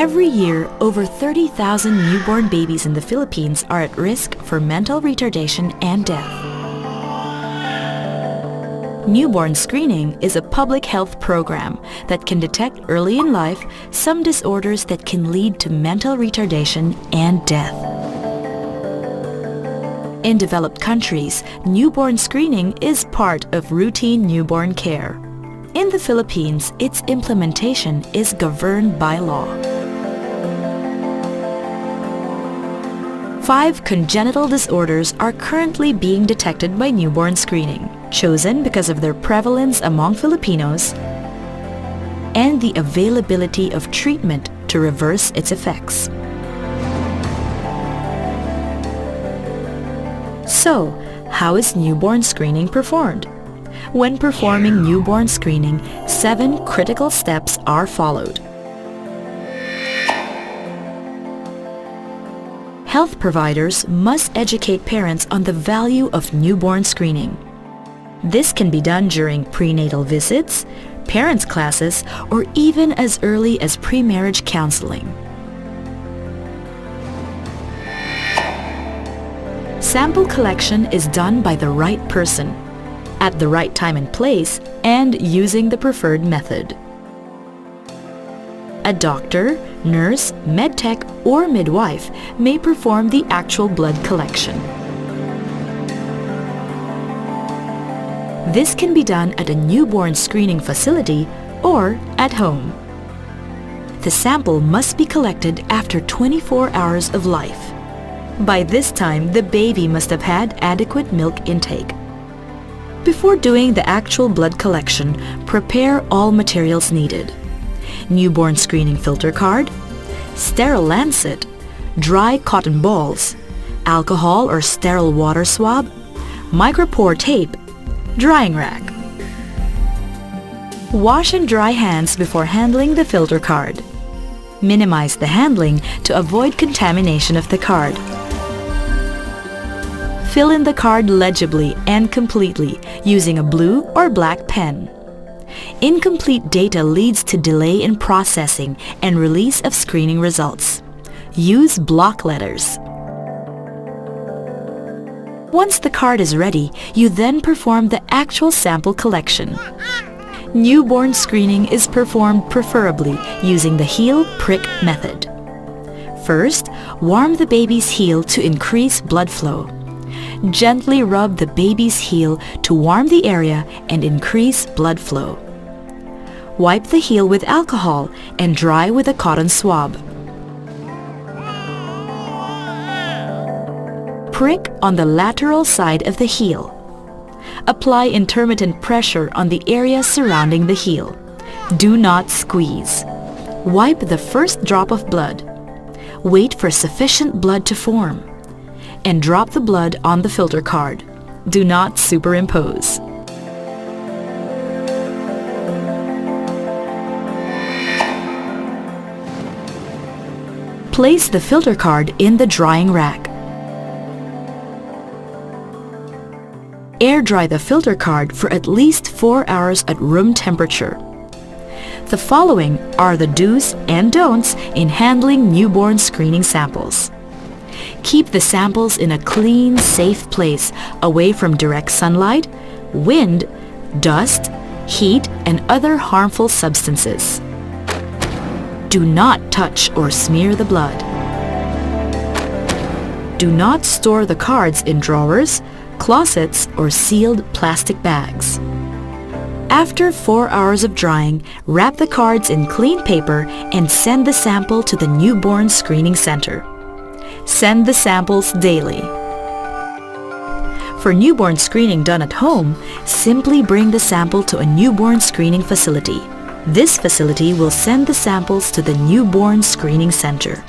Every year, over 30,000 newborn babies in the Philippines are at risk for mental retardation and death. Newborn screening is a public health program that can detect early in life some disorders that can lead to mental retardation and death. In developed countries, newborn screening is part of routine newborn care. In the Philippines, its implementation is governed by law. 5 congenital disorders are currently being detected by newborn screening, chosen because of their prevalence among Filipinos and the availability of treatment to reverse its effects. So, how is newborn screening performed? When performing newborn screening, 7 critical steps are followed. Health providers must educate parents on the value of newborn screening. This can be done during prenatal visits, parents' classes, or even as early as pre-marriage counseling. Sample collection is done by the right person, at the right time and place, and using the preferred method. A doctor, nurse, medtech, or midwife may perform the actual blood collection. This can be done at a newborn screening facility or at home. The sample must be collected after 24 hours of life. By this time, the baby must have had adequate milk intake. Before doing the actual blood collection, prepare all materials needed. Newborn screening filter card, sterile lancet, dry cotton balls, alcohol or sterile water swab, micropore tape, drying rack. Wash and dry hands before handling the filter card. Minimize the handling to avoid contamination of the card. Fill in the card legibly and completely using a blue or black pen. Incomplete data leads to delay in processing and release of screening results. Use block letters. Once the card is ready, you then perform the actual sample collection. Newborn screening is performed preferably using the heel prick method. First, warm the baby's heel to increase blood flow. Gently rub the baby's heel to warm the area and increase blood flow. Wipe the heel with alcohol and dry with a cotton swab. Prick on the lateral side of the heel. Apply intermittent pressure on the area surrounding the heel. Do not squeeze. Wipe the first drop of blood. Wait for sufficient blood to form. And drop the blood on the filter card. Do not superimpose. Place the filter card in the drying rack. Air dry the filter card for at least 4 hours at room temperature. The following are the do's and don'ts in handling newborn screening samples. Keep the samples in a clean, safe place away from direct sunlight, wind, dust, heat, and other harmful substances. Do not touch or smear the blood. Do not store the cards in drawers, closets, or sealed plastic bags. After 4 hours of drying, wrap the cards in clean paper and send the sample to the newborn screening center. Send the samples daily. For newborn screening done at home, simply bring the sample to a newborn screening facility. This facility will send the samples to the newborn screening center.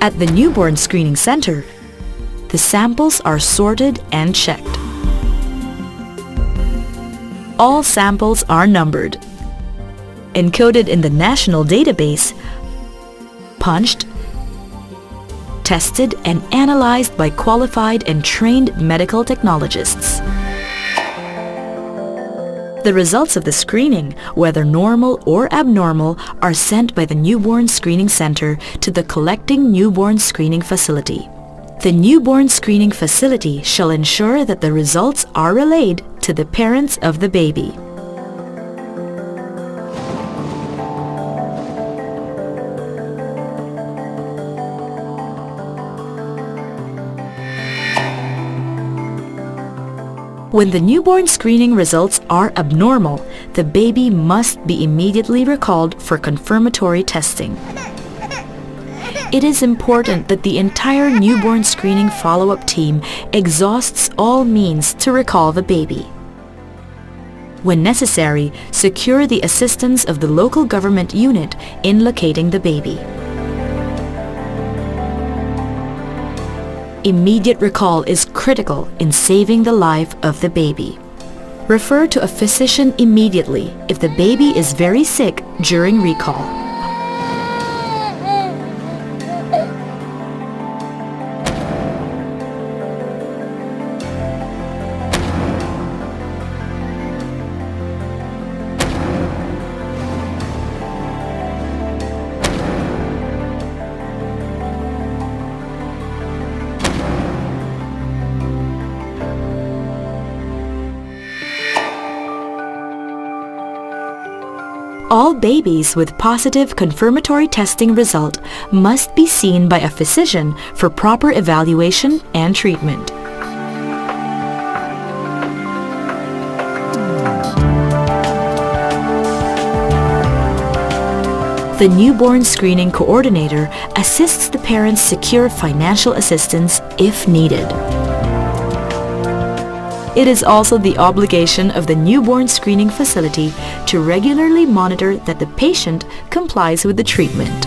At the newborn screening center, the samples are sorted and checked. All samples are numbered, encoded in the national database, punched, tested, and analyzed by qualified and trained medical technologists. The results of the screening, whether normal or abnormal, are sent by the Newborn Screening Center to the collecting newborn screening facility. The newborn screening facility shall ensure that the results are relayed to the parents of the baby. When the newborn screening results are abnormal, the baby must be immediately recalled for confirmatory testing. It is important that the entire newborn screening follow-up team exhausts all means to recall the baby. When necessary, secure the assistance of the local government unit in locating the baby. Immediate recall is critical in saving the life of the baby. Refer to a physician immediately if the baby is very sick during recall. All babies with positive confirmatory testing result must be seen by a physician for proper evaluation and treatment. The newborn screening coordinator assists the parents secure financial assistance if needed. It is also the obligation of the newborn screening facility to regularly monitor that the patient complies with the treatment.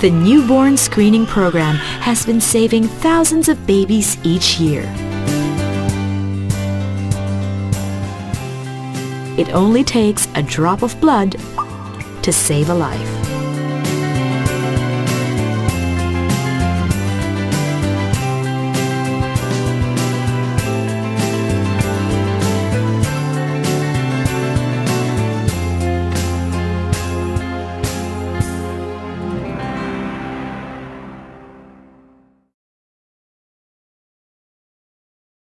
The newborn screening program has been saving thousands of babies each year. It only takes a drop of blood to save a life.